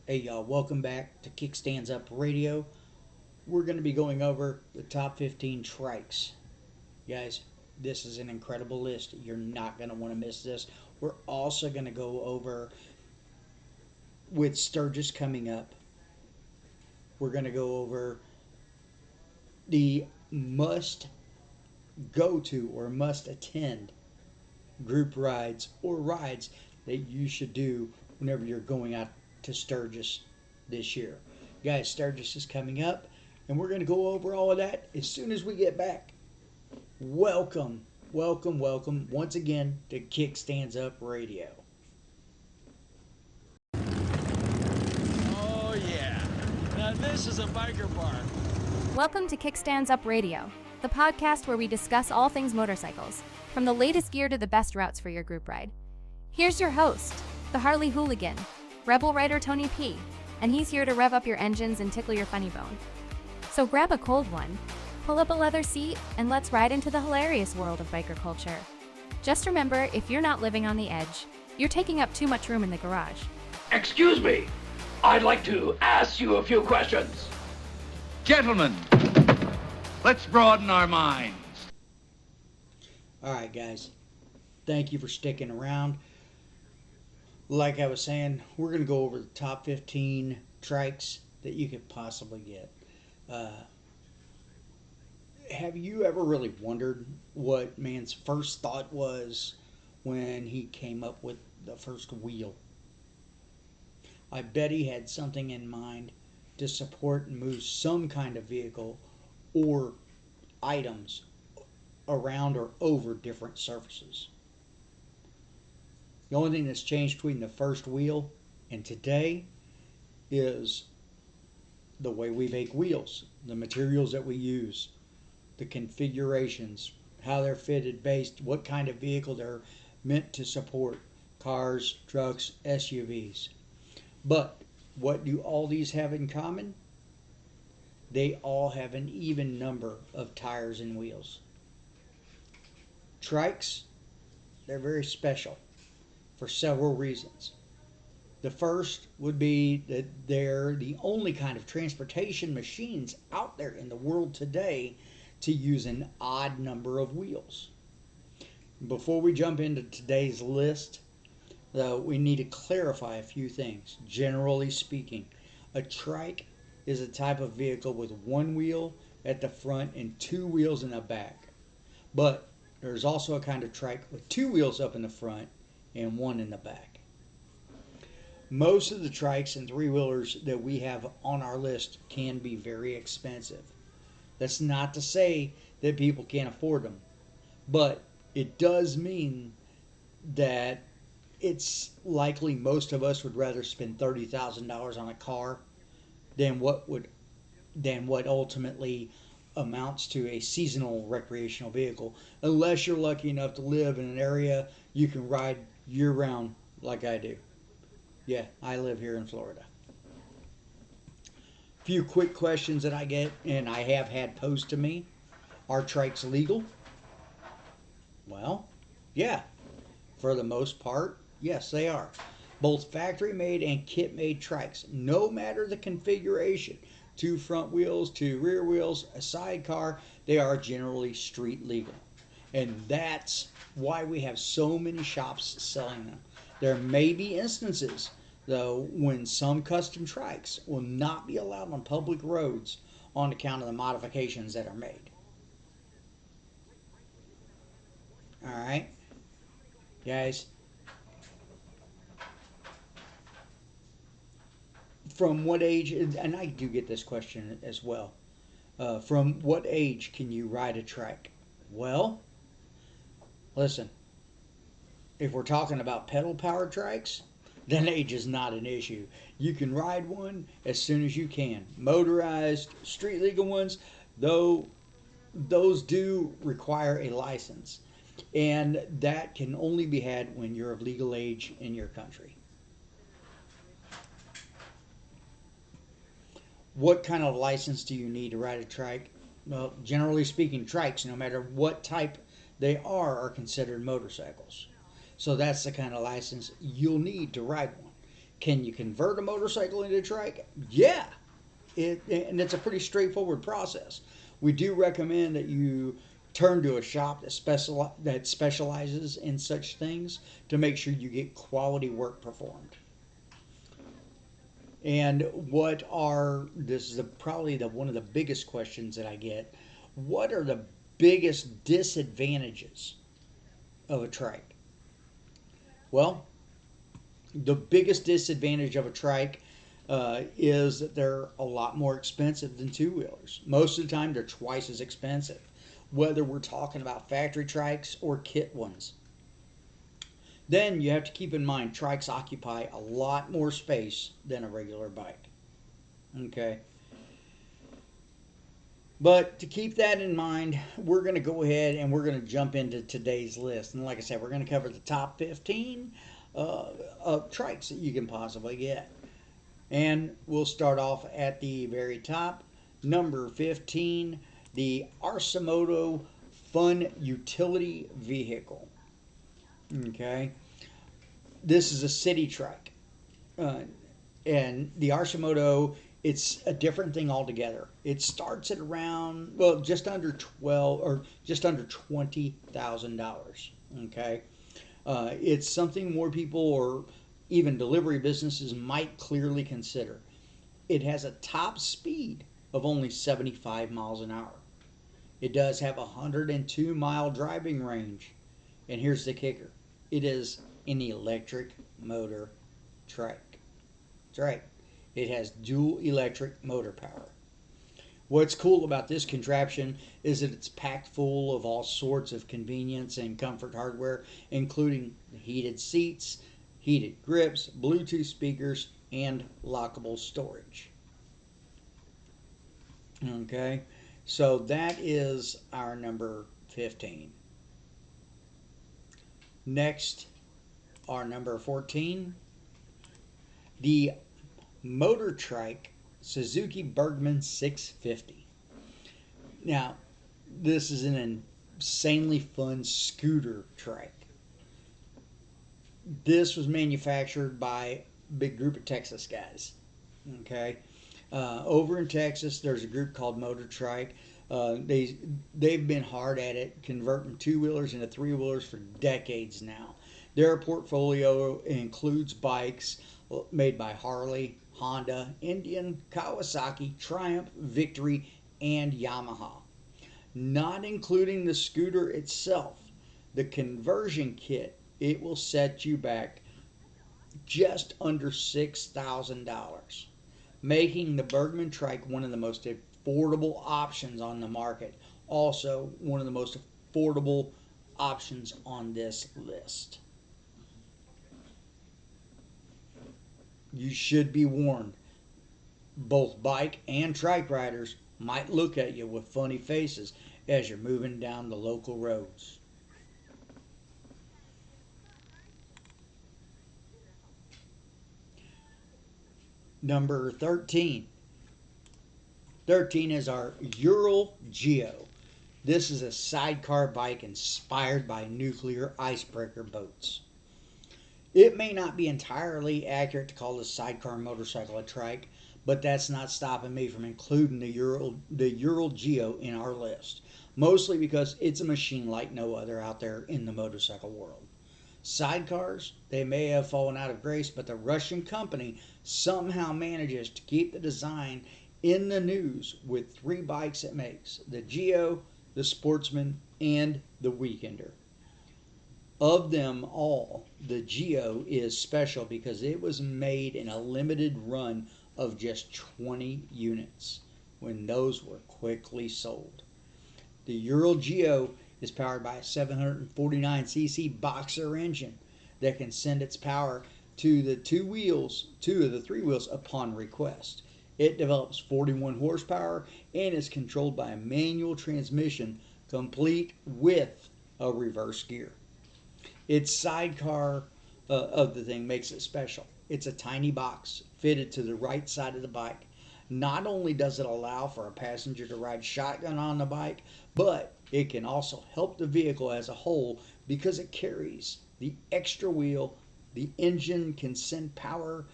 Hey y'all, welcome back to Kickstands Up Radio. We're going to be going over the top 15 trikes. Guys, this is an incredible list. You're not going to want to miss this. We're also going to go over, with Sturgis coming up, we're going to go over the must go to or must attend group rides or rides that you should do whenever you're going out to Sturgis this year. Guys, Sturgis is coming up, and we're going to go over all of that as soon as we get back. Welcome, welcome, welcome once again to Kickstands Up Radio. Oh, yeah. Now, this is a biker bar. Welcome to Kickstands Up Radio, the podcast where we discuss all things motorcycles, from the latest gear to the best routes for your group ride. Here's your host, the Harley Hooligan, Rebel Rider Tony P, and he's here to rev up your engines and tickle your funny bone. So grab a cold one, pull up a leather seat, and let's ride into the hilarious world of biker culture. Just remember, if you're not living on the edge, you're taking up too much room in the garage. Excuse me, I'd like to ask you a few questions. Gentlemen, let's broaden our minds. Alright, guys, thank you for sticking around. Like I was saying, we're going to go over the top 15 trikes that you could possibly get. Have you ever really wondered what man's first thought was when he came up with the first wheel? I bet he had something in mind to support and move some kind of vehicle or items around or over different surfaces. The only thing that's changed between the first wheel and today is the way we make wheels, the materials that we use, the configurations, how they're fitted based, what kind of vehicle they're meant to support, cars, trucks, SUVs. But what do all these have in common? They all have an even number of tires and wheels. Trikes, they're very special for several reasons. The first would be that they're the only kind of transportation machines out there in the world today to use an odd number of wheels. Before we jump into today's list, though, we need to clarify a few things. Generally speaking, a trike is a type of vehicle with one wheel at the front and two wheels in the back. But there's also a kind of trike with two wheels up in the front and one in the back. Most of the trikes and three-wheelers that we have on our list can be very expensive. That's not to say that people can't afford them, but it does mean that it's likely most of us would rather spend $30,000 on a car than what ultimately amounts to a seasonal recreational vehicle, unless you're lucky enough to live in an area you can ride year-round like I do. Yeah, I live here in Florida. Few quick questions that I get, and I have had posed to me. Are trikes legal? Well, yeah. For the most part, yes, they are. Both factory-made and kit-made trikes, no matter the configuration, 2 front wheels, 2 rear wheels, a sidecar, they are generally street legal. And that's why we have so many shops selling them. There may be instances, though, when some custom trikes will not be allowed on public roads on account of the modifications that are made. Alright, guys. From what age, and I do get this question as well, from what age can you ride a trike? Well, listen, if we're talking about pedal powered trikes, then age is not an issue. You can ride one as soon as you can. Motorized, street legal ones, though, those do require a license, and that can only be had when you're of legal age in your country. What kind of license do you need to ride a trike? Well, generally speaking, trikes, no matter what type they are considered motorcycles. So that's the kind of license you'll need to ride one. Can you convert a motorcycle into a trike? Yeah, and it's a pretty straightforward process. We do recommend that you turn to a shop that specializes in such things to make sure you get quality work performed. And this is probably one of the biggest questions that I get. What are the biggest disadvantages of a trike? Well, the biggest disadvantage of a trike is that they're a lot more expensive than two-wheelers. Most of the time, they're twice as expensive, whether we're talking about factory trikes or kit ones. Then you have to keep in mind trikes occupy a lot more space than a regular bike. Okay. But to keep that in mind, we're going to go ahead and we're going to jump into today's list. And like I said, we're going to cover the top 15 of trikes that you can possibly get. And we'll start off at the very top. Number 15, the Arcimoto Fun Utility Vehicle. Okay. This is a city trike. And the Arcimoto, it's a different thing altogether. It starts at around, well, just under $20,000. Okay. It's something more people or even delivery businesses might clearly consider. It has a top speed of only 75 miles an hour. It does have a 102-mile driving range. And here's the kicker. It is an electric motor trike. That's right. It has dual electric motor power. What's cool about this contraption is that it's packed full of all sorts of convenience and comfort hardware, including heated seats, heated grips, Bluetooth speakers, and lockable storage. Okay, so that is our number 15. Next, our number 14, the Motor Trike Suzuki Bergman 650. Now, this is an insanely fun scooter trike. This was manufactured by a big group of Texas guys. Okay, over in Texas, there's a group called Motor Trike. They've been hard at it, converting two-wheelers into three-wheelers for decades now. Their portfolio includes bikes made by Harley, Honda, Indian, Kawasaki, Triumph, Victory, and Yamaha. Not including the scooter itself, the conversion kit, it will set you back just under $6,000, making the Bergman Trike one of the most affordable options on the market. Also, one of the most affordable options on this list. You should be warned. Both bike and trike riders might look at you with funny faces as you're moving down the local roads. Number 13. 13 is our Ural Geo. This is a sidecar bike inspired by nuclear icebreaker boats. It may not be entirely accurate to call this sidecar motorcycle a trike, but that's not stopping me from including the Ural Geo in our list, mostly because it's a machine like no other out there in the motorcycle world. Sidecars, they may have fallen out of grace, but the Russian company somehow manages to keep the design in the news with 3 bikes it makes: the Geo, the Sportsman, and the Weekender. Of them all, the Geo is special because it was made in a limited run of just 20 units, when those were quickly sold. The Ural Geo is powered by a 749cc boxer engine that can send its power to the two of the three wheels upon request. It develops 41 horsepower and is controlled by a manual transmission complete with a reverse gear. Its sidecar of the thing makes it special. It's a tiny box fitted to the right side of the bike. Not only does it allow for a passenger to ride shotgun on the bike, but it can also help the vehicle as a whole because it carries the extra wheel. The engine can send power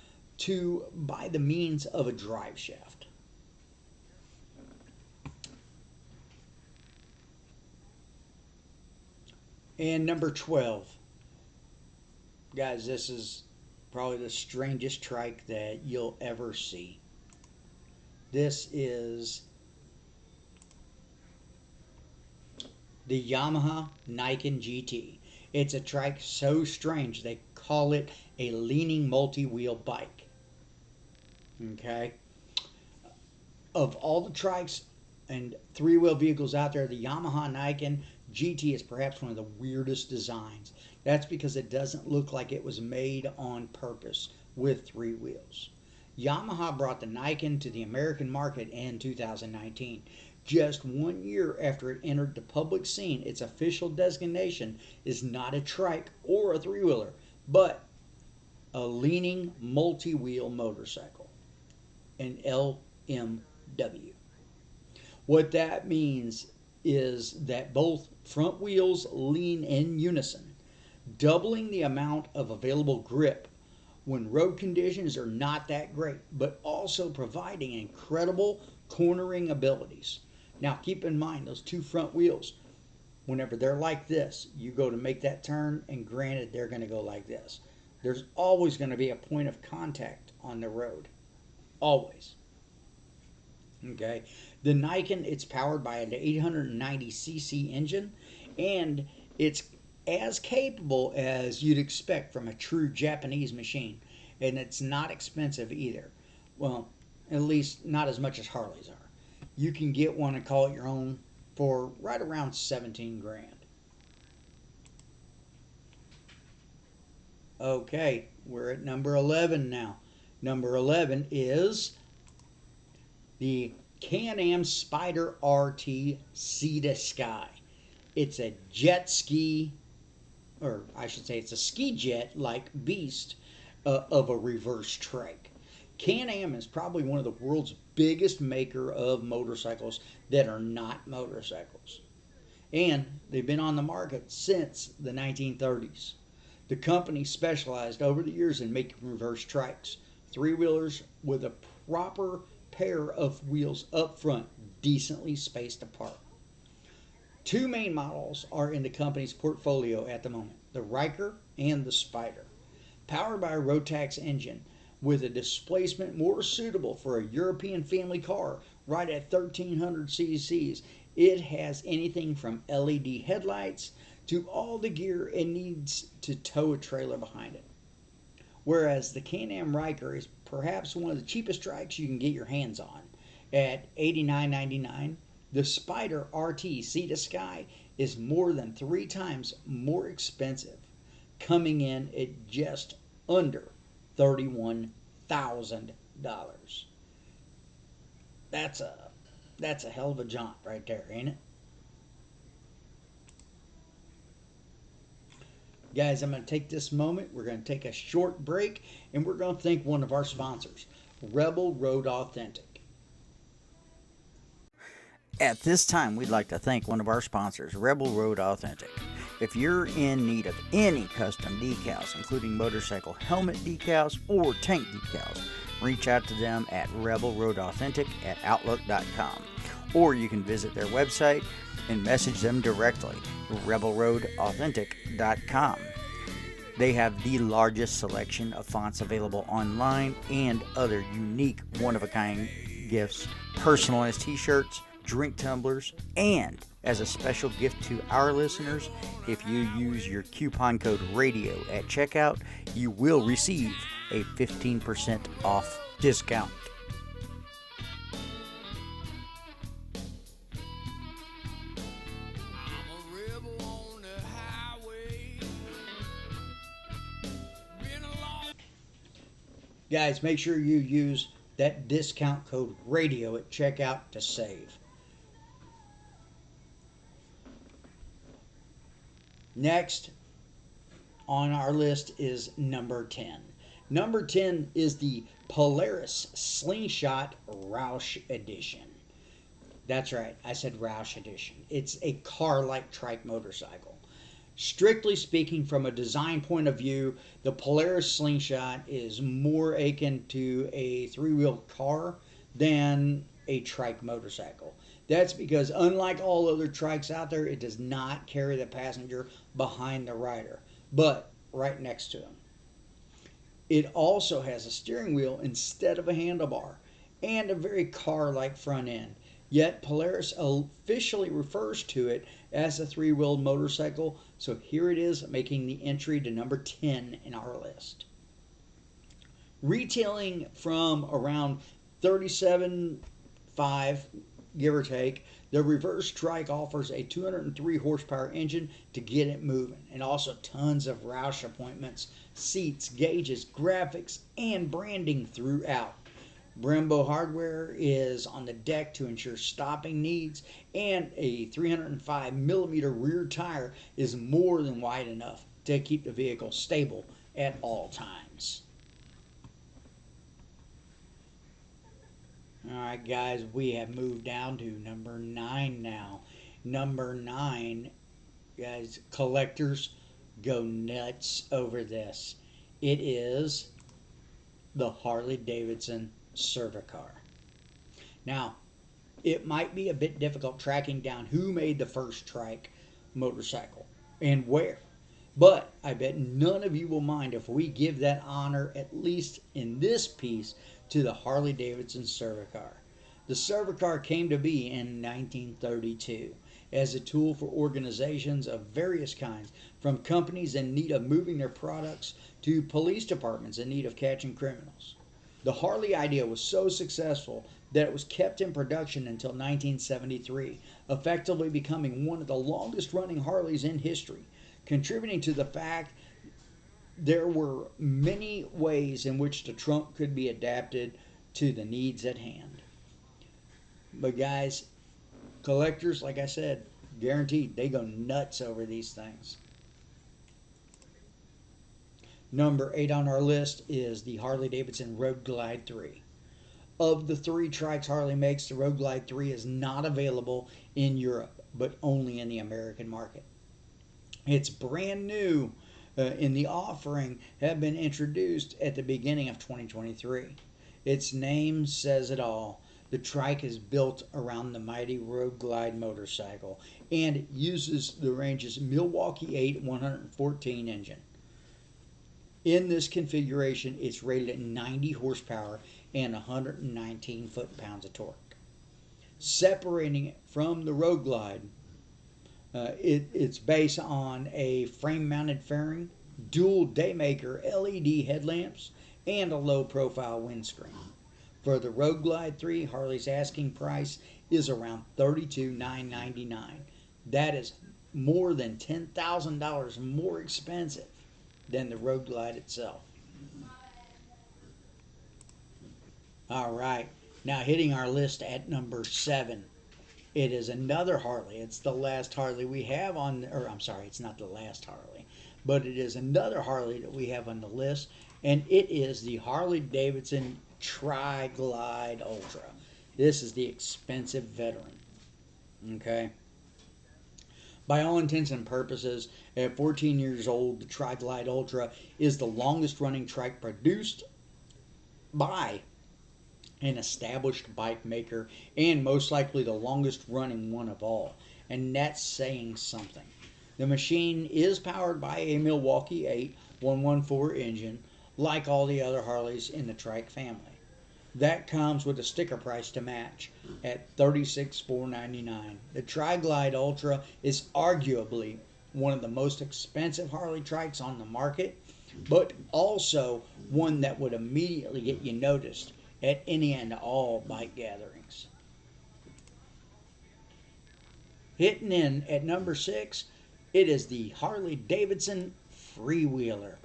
by the means of a drive shaft. And number 12. Guys, this is probably the strangest trike that you'll ever see. This is the Yamaha Nikon GT. It's a trike so strange they call it a leaning multi-wheel bike. Okay? Of all the trikes and three-wheel vehicles out there, the Yamaha Nikon GT is perhaps one of the weirdest designs. That's because it doesn't look like it was made on purpose with three wheels. Yamaha brought the Nikon to the American market in 2019. Just 1 year after it entered the public scene, its official designation is not a trike or a three-wheeler, but a leaning multi-wheel motorcycle, an LMW. What that means is that both front wheels lean in unison, doubling the amount of available grip when road conditions are not that great, but also providing incredible cornering abilities. Now keep in mind, those two front wheels, whenever they're like this, you go to make that turn, and granted they're going to go like this. There's always going to be a point of contact on the road. Always. Okay. The Nikon, it's powered by an 890cc engine, and it's as capable as you'd expect from a true Japanese machine. And it's not expensive either. Well, at least not as much as Harley's are. You can get one and call it your own for right around 17 grand. Okay, we're at number 11 now. Number 11 is the Can-Am Spyder RT Sea to Sky. It's a jet ski, or I should say it's a ski jet like beast of a reverse trike. Can-Am is probably one of the world's biggest maker of motorcycles that are not motorcycles. And they've been on the market since the 1930s. The company specialized over the years in making reverse trikes, three-wheelers with a proper pair of wheels up front, decently spaced apart. Two main models are in the company's portfolio at the moment, the Riker and the Spyder. Powered by a Rotax engine with a displacement more suitable for a European family car, right at 1300 cc's, it has anything from LED headlights to all the gear it needs to tow a trailer behind it. Whereas the Can-Am Riker is perhaps one of the cheapest trikes you can get your hands on at $89.99, the Spyder RT Sea to Sky is more than 3 times more expensive, coming in at just under $31,000. That's a hell of a jaunt right there, ain't it? Guys, I'm going to take this moment. We're going to take a short break, and we're going to thank one of our sponsors, Rebel Road Authentic. At this time, we'd like to thank one of our sponsors, Rebel Road Authentic. If you're in need of any custom decals, including motorcycle helmet decals or tank decals, reach out to them at Rebel Road Authentic at Outlook.com. Or you can visit their website and message them directly, rebelroadauthentic.com. They have the largest selection of fonts available online and other unique one-of-a-kind gifts, personalized t-shirts, drink tumblers, and as a special gift to our listeners, if you use your coupon code RADIO at checkout, you will receive a 15% off discount. Guys, make sure you use that discount code RADIO at checkout to save. Next on our list is number 10. Number 10 is the Polaris Slingshot Roush Edition. That's right, I said Roush Edition. It's a car-like trike motorcycle. Strictly speaking, from a design point of view, the Polaris Slingshot is more akin to a three-wheel car than a trike motorcycle. That's because, unlike all other trikes out there, it does not carry the passenger behind the rider, but right next to him. It also has a steering wheel instead of a handlebar and a very car-like front end. Yet Polaris officially refers to it as a three-wheeled motorcycle, so here it is, making the entry to number 10 in our list. Retailing from around $37.5, give or take, the reverse trike offers a 203 horsepower engine to get it moving, and also tons of Roush appointments, seats, gauges, graphics, and branding throughout. Brembo hardware is on the deck to ensure stopping needs, and a 305 millimeter rear tire is more than wide enough to keep the vehicle stable at all times. Alright guys, we have moved down to number 9 now. Number 9, guys, collectors go nuts over this. It is the Harley Davidson Cervicar. Now, it might be a bit difficult tracking down who made the first trike motorcycle and where, but I bet none of you will mind if we give that honor, at least in this piece, to the Harley Davidson Cervicar. The Cervicar came to be in 1932 as a tool for organizations of various kinds, from companies in need of moving their products to police departments in need of catching criminals. The Harley idea was so successful that it was kept in production until 1973, effectively becoming one of the longest running Harleys in history, contributing to the fact there were many ways in which the trunk could be adapted to the needs at hand. But guys, collectors, like I said, guaranteed they go nuts over these things. Number 8 on our list is the Harley Davidson Road Glide 3. Of the 3 trikes Harley makes, the Road Glide 3 is not available in Europe, but only in the American market. It's brand new in the offering, have been introduced at the beginning of 2023. Its name says it all. The trike is built around the mighty Road Glide motorcycle, and it uses the Range's Milwaukee 8 114 engine. In this configuration, it's rated at 90 horsepower and 119 foot-pounds of torque. Separating it from the Road Glide, it's based on a frame-mounted fairing, dual daymaker LED headlamps, and a low-profile windscreen. For the Road Glide 3, Harley's asking price is around $32,999. That is more than $10,000 more expensive than the Road Glide itself. Alright, now hitting our list at number 7. It is another Harley. It's the last Harley we have on, or I'm sorry, it's not the last Harley, but it is another Harley that we have on the list, and it is the Harley Davidson Tri-Glide Ultra. This is the expensive veteran. Okay? By all intents and purposes, at 14 years old, the Tri-Glide Ultra is the longest running trike produced by an established bike maker, and most likely the longest running one of all. And that's saying something. The machine is powered by a Milwaukee 8 114 engine, like all the other Harleys in the trike family. That comes with a sticker price to match at $36,499. The Tri-Glide Ultra is arguably one of the most expensive Harley trikes on the market, but also one that would immediately get you noticed at any and all bike gatherings. Hitting in at number 6, it is the Harley Davidson Freewheeler.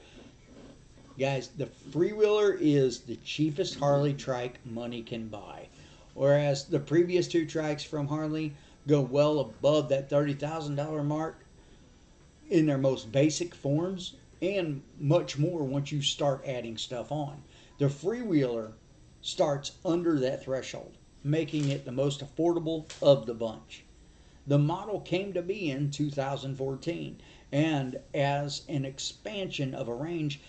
Guys, the Freewheeler is the cheapest Harley trike money can buy, whereas the previous 2 trikes from Harley go well above that $30,000 mark in their most basic forms, and much more once you start adding stuff on. The Freewheeler starts under that threshold, making it the most affordable of the bunch. The model came to be in 2014 and as an expansion of a range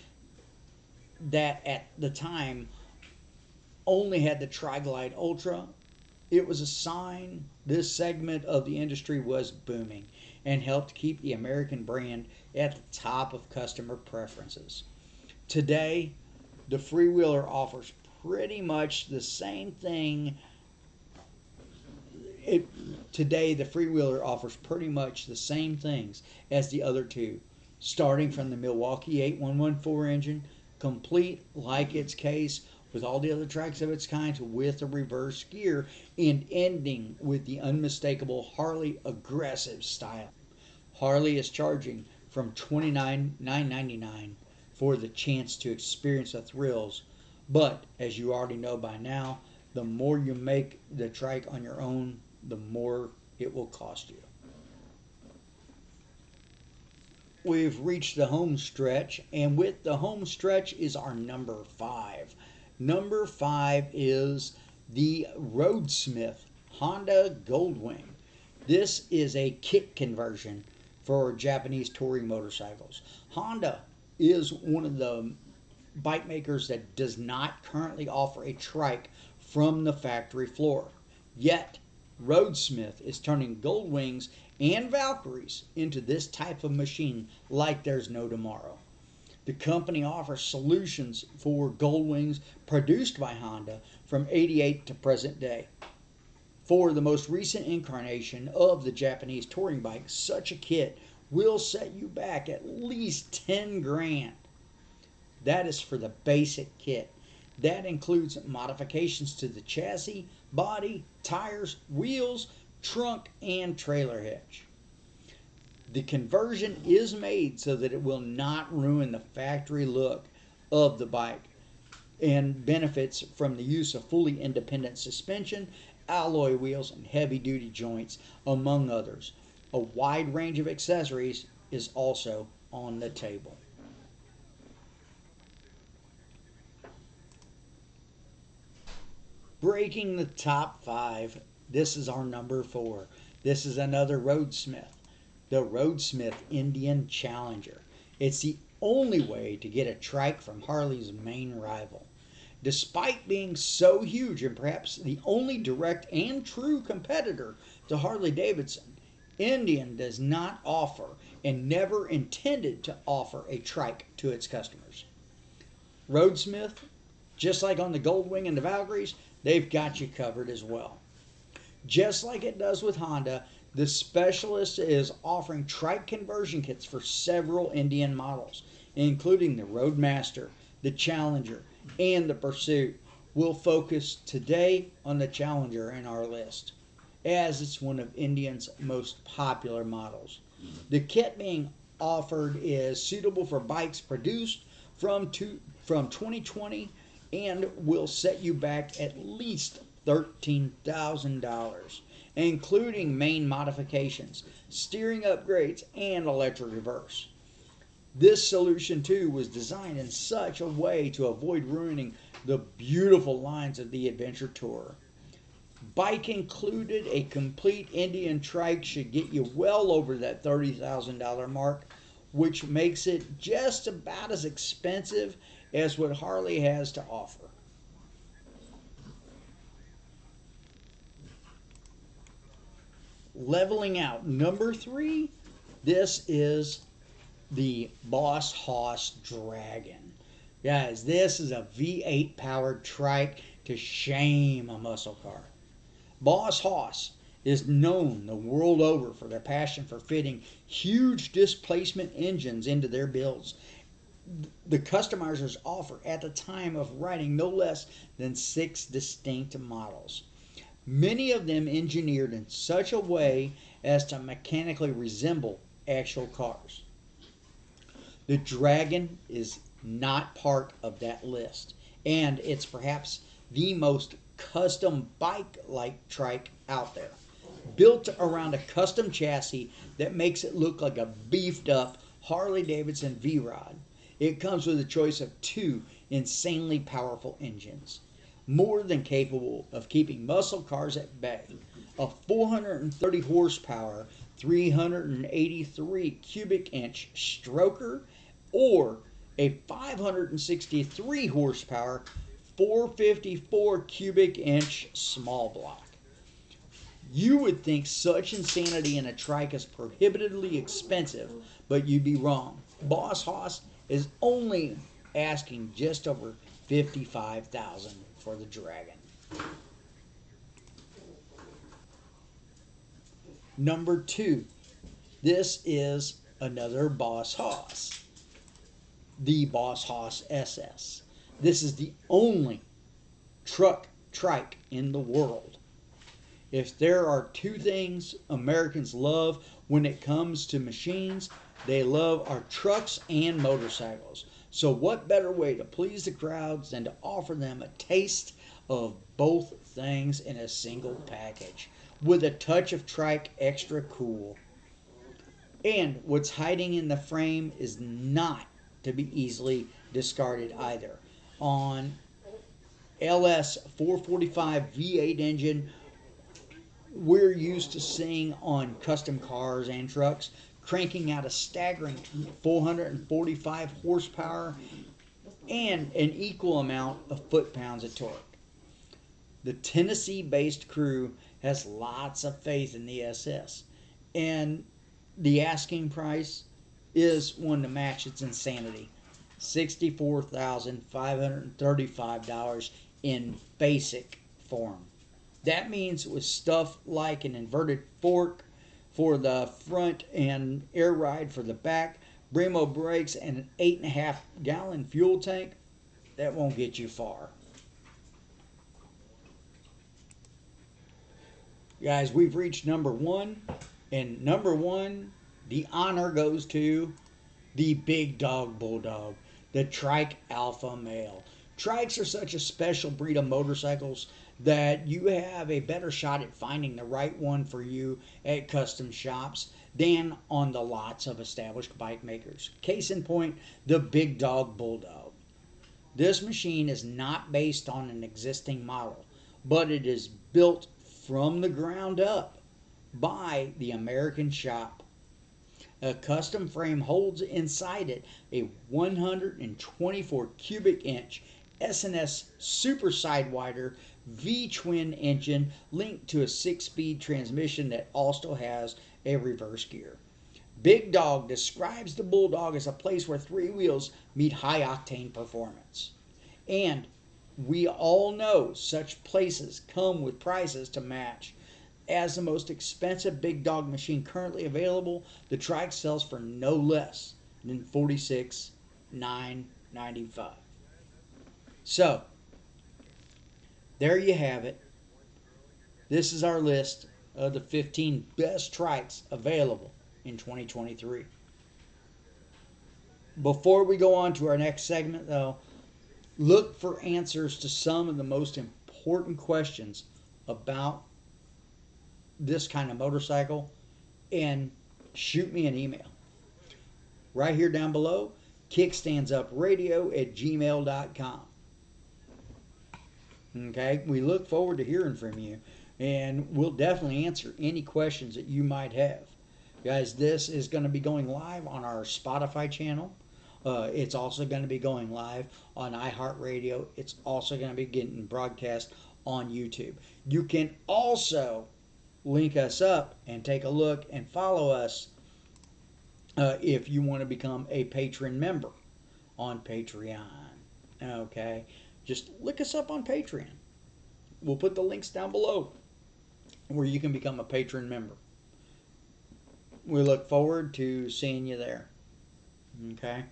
that at the time only had the Tri-Glide Ultra, it was a sign this segment of the industry was booming and helped keep the American brand at the top of customer preferences. Today, the freewheeler offers pretty much the same thing. Today, the freewheeler offers pretty much the same things as the other two, starting from the Milwaukee 8114 engine, complete like its case with all the other trikes of its kind with a reverse gear, and ending with the unmistakable Harley aggressive style. Harley is charging from $29,999 for the chance to experience the thrills, but as you already know by now, the more you make the trike on your own, the more it will cost you. We've reached the home stretch, and with the home stretch is our number 5. Number 5 is the Roadsmith Honda Goldwing. This is a kit conversion for Japanese touring motorcycles. Honda is one of the bike makers that does not currently offer a trike from the factory floor. Yet, Roadsmith is turning Goldwings and Valkyries into this type of machine like there's no tomorrow. The company offers solutions for Goldwings produced by Honda from '88 to present day. For the most recent incarnation of the Japanese touring bike, such a kit will set you back at least 10 grand. That is for the basic kit. That includes modifications to the chassis, body, tires, wheels, trunk, and trailer hitch. The conversion is made so that it will not ruin the factory look of the bike and benefits from the use of fully independent suspension, alloy wheels, and heavy-duty joints, among others. A wide range of accessories is also on the table. Breaking the top 5, this is our number 4. This is another Roadsmith. The Roadsmith Indian Challenger. It's the only way to get a trike from Harley's main rival. Despite being so huge and perhaps the only direct and true competitor to Harley-Davidson, Indian does not offer and never intended to offer a trike to its customers. Roadsmith, just like on the Goldwing and the Valkyries, they've got you covered as well. Just like it does with Honda, the Specialist is offering trike conversion kits for several Indian models, including the Roadmaster, the Challenger, and the Pursuit. We'll focus today on the Challenger in our list, as it's one of Indian's most popular models. The kit being offered is suitable for bikes produced from 2020 and will set you back at least $13,000, including main modifications, steering upgrades, and electric reverse. This solution too was designed in such a way to avoid ruining the beautiful lines of the Adventure Tourer. Bike included, a complete Indian trike should get you well over that $30,000 mark, which makes it just about as expensive as what Harley has to offer. Leveling out, number 3, this is the Boss Hoss Dragon. Guys, this is a V8 powered trike to shame a muscle car. Boss Hoss is known the world over for their passion for fitting huge displacement engines into their builds. The customizers offer at the time of writing no less than 6 distinct models. Many of them engineered in such a way as to mechanically resemble actual cars. The Dragon is not part of that list, and it's perhaps the most custom bike-like trike out there, built around a custom chassis that makes it look like a beefed-up Harley-Davidson V-Rod. It comes with a choice of 2 insanely powerful engines, more than capable of keeping muscle cars at bay. A 430 horsepower 383 cubic inch stroker, or a 563 horsepower 454 cubic inch small block. You would think such insanity in a trike is prohibitively expensive, but you'd be wrong. Boss Hoss is only asking just over $55,000 for the Dragon. Number 2, this is another Boss Hoss, the Boss Hoss SS. This is the only trike in the world. If there are two things Americans love when it comes to machines, they love our trucks and motorcycles. So what better way to please the crowds than to offer them a taste of both things in a single package with a touch of trike extra cool. And what's hiding in the frame is not to be easily discarded either. On LS 445 V8 engine, we're used to seeing on custom cars and trucks, cranking out a staggering 445 horsepower and an equal amount of foot-pounds of torque. The Tennessee-based crew has lots of faith in the SS, and the asking price is one to match its insanity. $64,535 in basic form. That means with stuff like an inverted fork for the front and air ride for the back, Brembo brakes, and an 8.5 gallon fuel tank, that won't get you far. Guys, we've reached number 1, and number 1, the honor goes to the Big Dog Bulldog, the Trike Alpha Male. Trikes are such a special breed of motorcycles that you have a better shot at finding the right one for you at custom shops than on the lots of established bike makers. Case in point, the Big Dog Bulldog. This machine is not based on an existing model, but it is built from the ground up by the American shop. A custom frame holds inside it a 124 cubic inch S&S Super Sidewinder V-twin engine linked to a 6-speed transmission that also has a reverse gear. Big Dog describes the Bulldog as a place where 3 wheels meet high-octane performance. And we all know such places come with prices to match. As the most expensive Big Dog machine currently available, the Trike sells for no less than $46,995. So, there you have it. This is our list of the 15 best trikes available in 2023. Before we go on to our next segment, though, look for answers to some of the most important questions about this kind of motorcycle and shoot me an email. Right here down below, kickstandsupradio@gmail.com. Okay, we look forward to hearing from you, and we'll definitely answer any questions that you might have. Guys, this is going to be going live on our Spotify channel. It's also going to be going live on iHeartRadio. It's also going to be getting broadcast on YouTube. You can also link us up and take a look and follow us if you want to become a patron member on Patreon. Okay, just look us up on Patreon. We'll put the links down below where you can become a patron member. We look forward to seeing you there. Okay.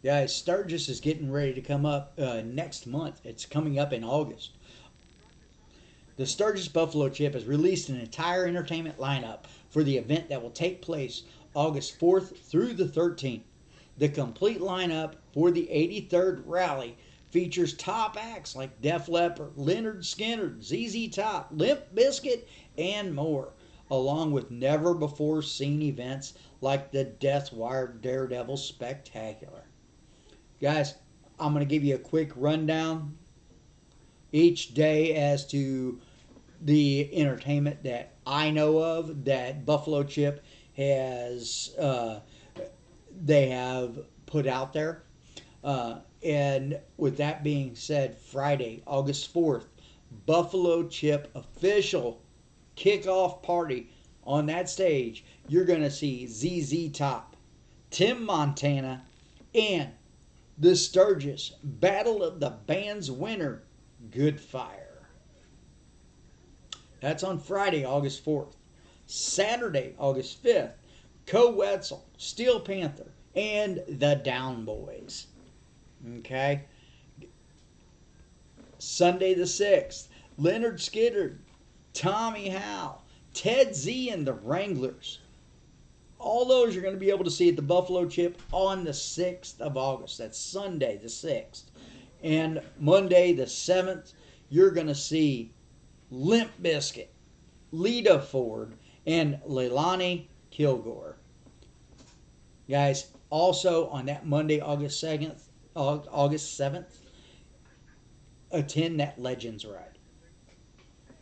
Guys, Sturgis is getting ready to come up next month. It's coming up in August. The Sturgis Buffalo Chip has released an entire entertainment lineup for the event that will take place August 4th through the 13th. The complete lineup for the 83rd Rally features top acts like Def Leppard, Lynyrd Skynyrd, ZZ Top, Limp Bizkit, and more, along with never-before-seen events like the Death Wire Daredevil Spectacular. Guys, I'm going to give you a quick rundown each day as to the entertainment that I know of that Buffalo Chip has they have put out there. And with that being said, Friday, August 4th, Buffalo Chip official kickoff party. On that stage, you're going to see ZZ Top, Tim Montana, and the Sturgis Battle of the Bands winner, Good Fire. That's on Friday, August 4th. Saturday, August 5th, Co Wetzel, Steel Panther, and the Down Boys. Okay? Sunday the 6th, Leonard Skiddard, Tommy Howe, Ted Z and the Wranglers. All those you're going to be able to see at the Buffalo Chip on the 6th of August. That's Sunday the 6th. And Monday the 7th, you're going to see Limp Bizkit, Lita Ford, and Leilani Kilgore. Guys, also on that Monday, August 7th, attend that Legends Ride.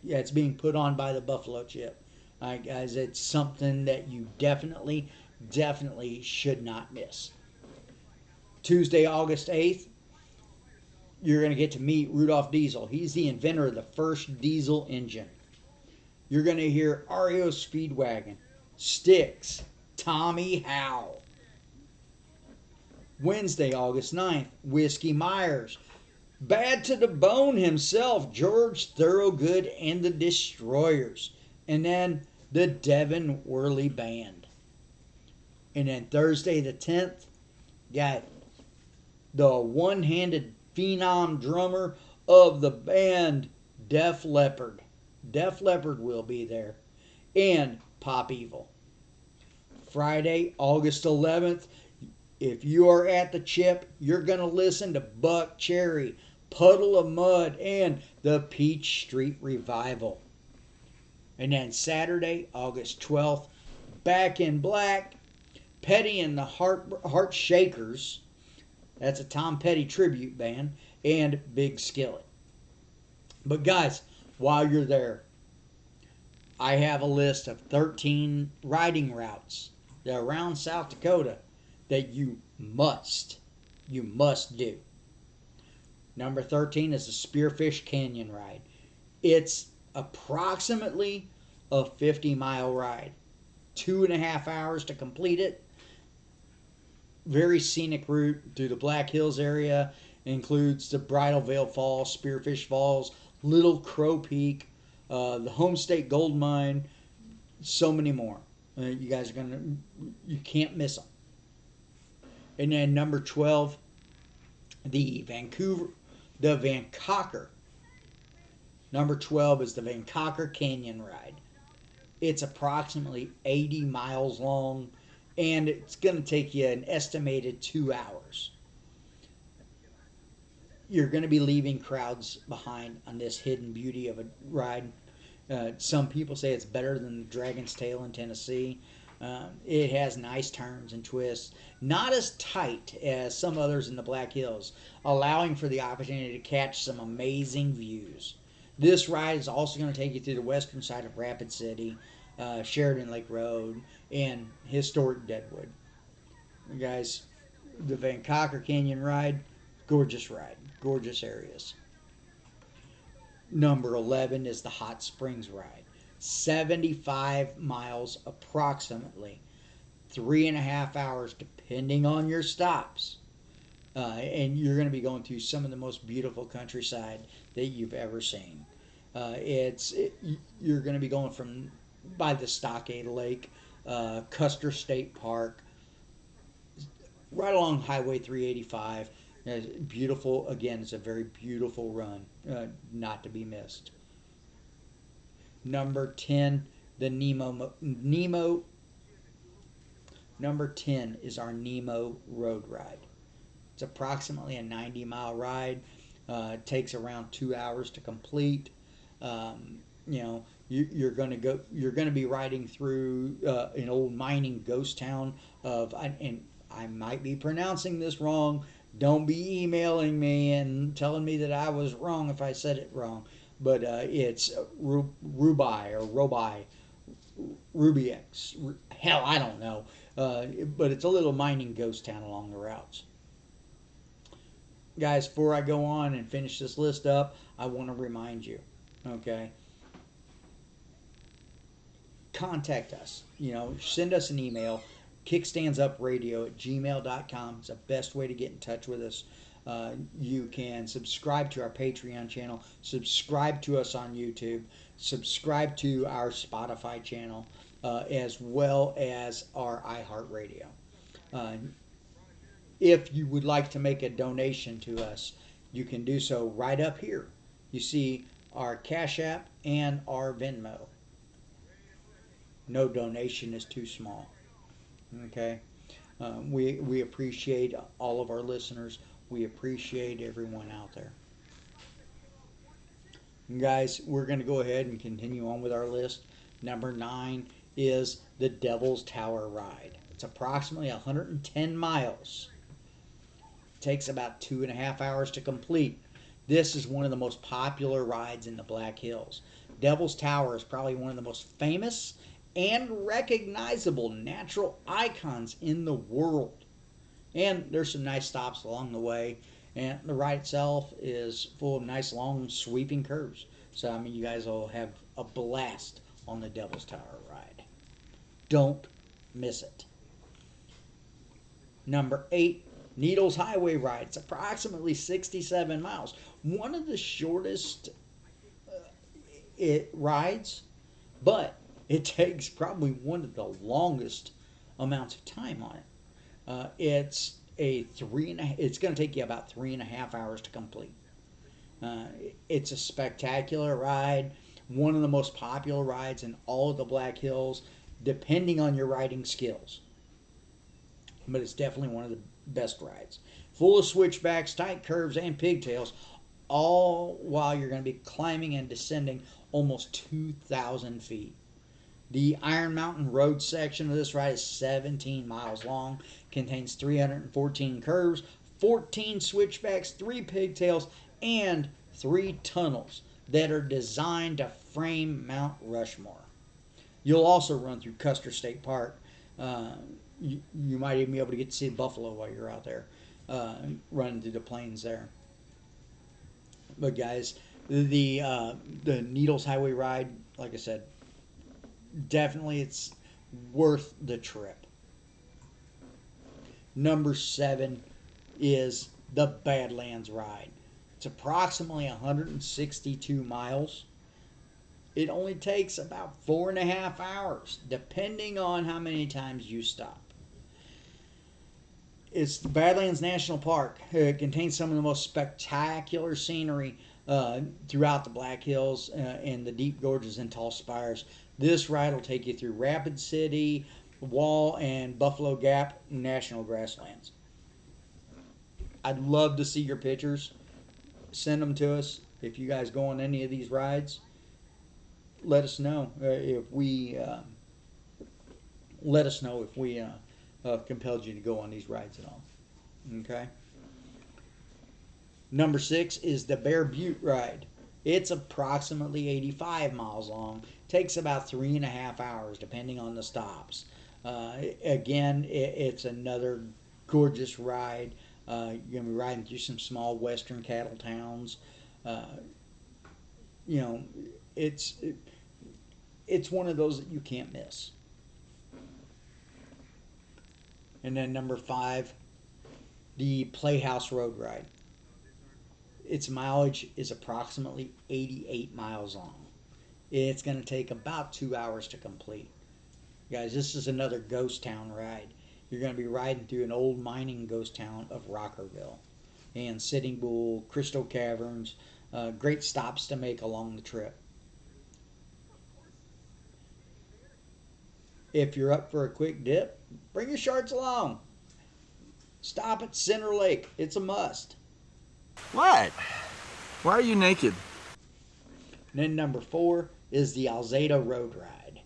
Yeah, it's being put on by the Buffalo Chip. All right, guys, it's something that you definitely should not miss. Tuesday, August 8th, you're going to get to meet Rudolph Diesel. He's the inventor of the first diesel engine. You're going to hear REO Speedwagon, Styx, Tommy Howe. Wednesday, August 9th, Whiskey Myers, Bad to the Bone himself, George Thorogood and the Destroyers. And then the Devin Worley Band. And then Thursday the 10th, got the one-handed phenom drummer of the band, Def Leppard. Def Leppard will be there. And Pop Evil. Friday, August 11th, if you are at the Chip, you're going to listen to Buck Cherry, Puddle of Mud, and the Peach Street Revival. And then Saturday, August 12th, Back in Black, Petty and the Heart Shakers. That's a Tom Petty tribute band. And Big Skillet. But guys, while you're there, I have a list of 13 riding routes around South Dakota that you must do. Number 13 is the Spearfish Canyon Ride. It's approximately a 50-mile ride. 2.5 hours to complete it. Very scenic route through the Black Hills area. It includes the Bridal Veil Falls, Spearfish Falls, Little Crow Peak, the Home State Gold Mine, so many more. You guys are you can't miss them. And then number 12, the Vancocker. Number 12 is the Vancocker Canyon Ride. It's approximately 80 miles long, and it's going to take you an estimated 2 hours. You're going to be leaving crowds behind on this hidden beauty of a ride. Some people say it's better than the Dragon's Tail in Tennessee. It has nice turns and twists, not as tight as some others in the Black Hills, allowing for the opportunity to catch some amazing views. This ride is also going to take you through the western side of Rapid City, Sheridan Lake Road, and historic Deadwood. Guys, the Vancocker Canyon Ride, gorgeous areas. Number 11 is the Hot Springs Ride. 75 miles approximately. 3.5 hours depending on your stops. And you're going to be going through some of the most beautiful countryside that you've ever seen. You're going to be going by the Stockade Lake, Custer State Park, right along Highway 385. Beautiful, again, it's a very beautiful run, not to be missed. Number 10, the Nemo. Number 10 is our Nemo Road Ride. It's approximately a 90-mile ride. It takes around 2 hours to complete. You're going to be riding through an old mining ghost town and I might be pronouncing this wrong, Don't be emailing me and telling me that I was wrong if I said it wrong. But it's Rubai or Robi, Rubix. Hell, I don't know. But it's a little mining ghost town along the routes. Guys, before I go on and finish this list up, I want to remind you, okay? Contact us. Send us an email. Kickstandsupradio@gmail.com is the best way to get in touch with us. You can subscribe to our Patreon channel, subscribe to us on YouTube, subscribe to our Spotify channel, as well as our iHeartRadio. If you would like to make a donation to us, you can do so right up here. You see our Cashapp and our Venmo. No donation is too small. Okay? We appreciate all of our listeners. We appreciate everyone out there. And guys, we're going to go ahead and continue on with our list. Number 9 is the Devil's Tower Ride. It's approximately 110 miles. It takes about 2.5 hours to complete. This is one of the most popular rides in the Black Hills. Devil's Tower is probably one of the most famous and recognizable natural icons in the world. And there's some nice stops along the way. And the ride itself is full of nice, long, sweeping curves. So, you guys will have a blast on the Devil's Tower ride. Don't miss it. Number 8, Needles Highway Ride. It's approximately 67 miles. One of the shortest rides, but it takes probably one of the longest amounts of time on it. It's going to take you about 3.5 hours to complete. It's a spectacular ride, one of the most popular rides in all of the Black Hills, depending on your riding skills. But it's definitely one of the best rides. Full of switchbacks, tight curves, and pigtails, all while you're going to be climbing and descending almost 2,000 feet. The Iron Mountain Road section of this ride is 17 miles long, contains 314 curves, 14 switchbacks, 3 pigtails, and 3 tunnels that are designed to frame Mount Rushmore. You'll also run through Custer State Park. You might even be able to get to see buffalo while you're out there running through the plains there. But guys, the Needles Highway Ride, like I said, definitely it's worth the trip. Number 7 is the Badlands Ride. It's approximately 162 miles. It only takes about 4.5 hours, depending on how many times you stop. It's the Badlands National Park. It contains some of the most spectacular scenery throughout the Black Hills and the deep gorges and tall spires. This ride will take you through Rapid City, Wall, and Buffalo Gap National Grasslands. I'd love to see your pictures. Send them to us. If you guys go on any of these rides, let us know if we compelled you to go on these rides at all. Okay. Number 6 is the Bear Butte Ride. It's approximately 85 miles long. Takes about 3.5 hours, depending on the stops. Again, it's another gorgeous ride. You're going to be riding through some small western cattle towns. It's one of those that you can't miss. And then number 5, the Playhouse Road Ride. Its mileage is approximately 88 miles long. It's going to take about 2 hours to complete. Guys, this is another ghost town ride. You're going to be riding through an old mining ghost town of Rockerville and Sitting Bull, Crystal Caverns. Great stops to make along the trip. If you're up for a quick dip, bring your shorts along. Stop at Center Lake. It's a must. What? Why are you naked? And then number 4 is the Alzada Road Ride.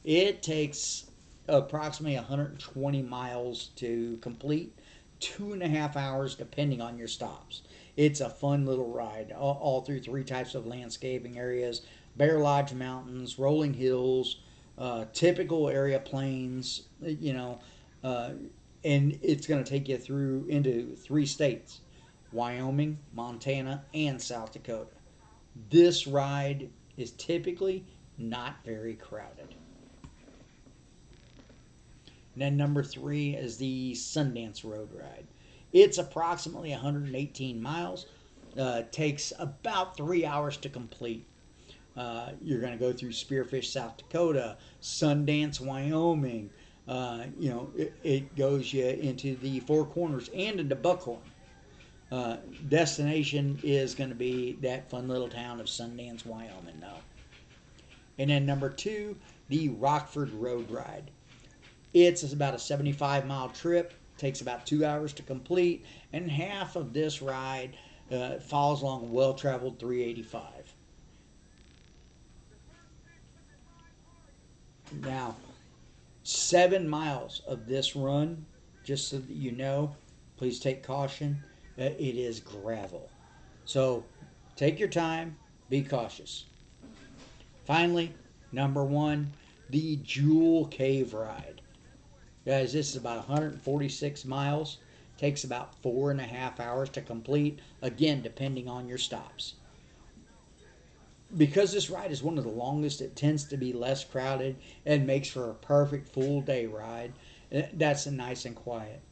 It takes approximately 120 miles to complete. 2.5 hours depending on your stops. It's a fun little ride all through 3 types of landscaping areas: Bear Lodge Mountains, rolling hills, typical area plains, and it's going to take you through into 3 states: Wyoming, Montana, and South Dakota. This ride is typically not very crowded. And then number 3 is the Sundance Road Ride. It's approximately 118 miles. Takes about 3 hours to complete. You're going to go through Spearfish, South Dakota, Sundance, Wyoming. It goes you into the Four Corners and into Buckhorn. Destination is going to be that fun little town of Sundance, Wyoming, though. And then number 2, the Rockford Road Ride. It's about a 75-mile trip. Takes about 2 hours to complete, and half of this ride follows along a well-traveled 385. Now, 7 miles of this run, just so that you know, please take caution, it is gravel. So, take your time, be cautious. Finally, number 1, the Jewel Cave Ride. Guys, this is about 146 miles. Takes about 4.5 hours to complete, again, depending on your stops. Because this ride is one of the longest, it tends to be less crowded and makes for a perfect full day ride. That's nice and quiet.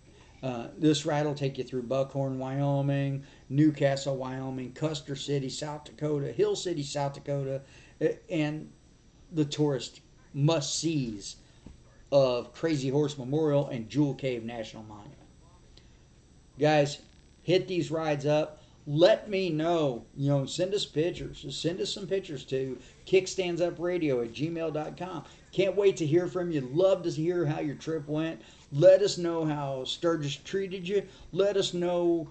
This ride will take you through Buckhorn, Wyoming, Newcastle, Wyoming, Custer City, South Dakota, Hill City, South Dakota, and the tourist must-sees of Crazy Horse Memorial and Jewel Cave National Monument. Guys, hit these rides up. Let me know. Send us pictures. Send us some pictures to kickstandsupradio@gmail.com. Can't wait to hear from you. Love to hear how your trip went. Let us know how Sturgis treated you. Let us know,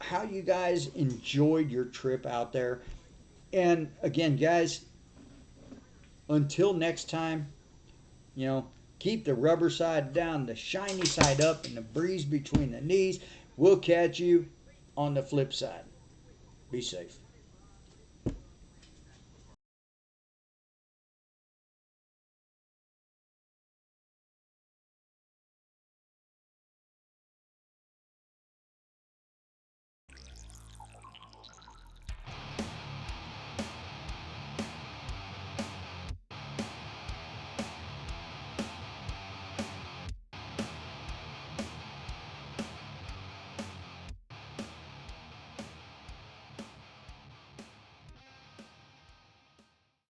how you guys enjoyed your trip out there. And again, guys, until next time, keep the rubber side down, the shiny side up, and the breeze between the knees. We'll catch you on the flip side. Be safe.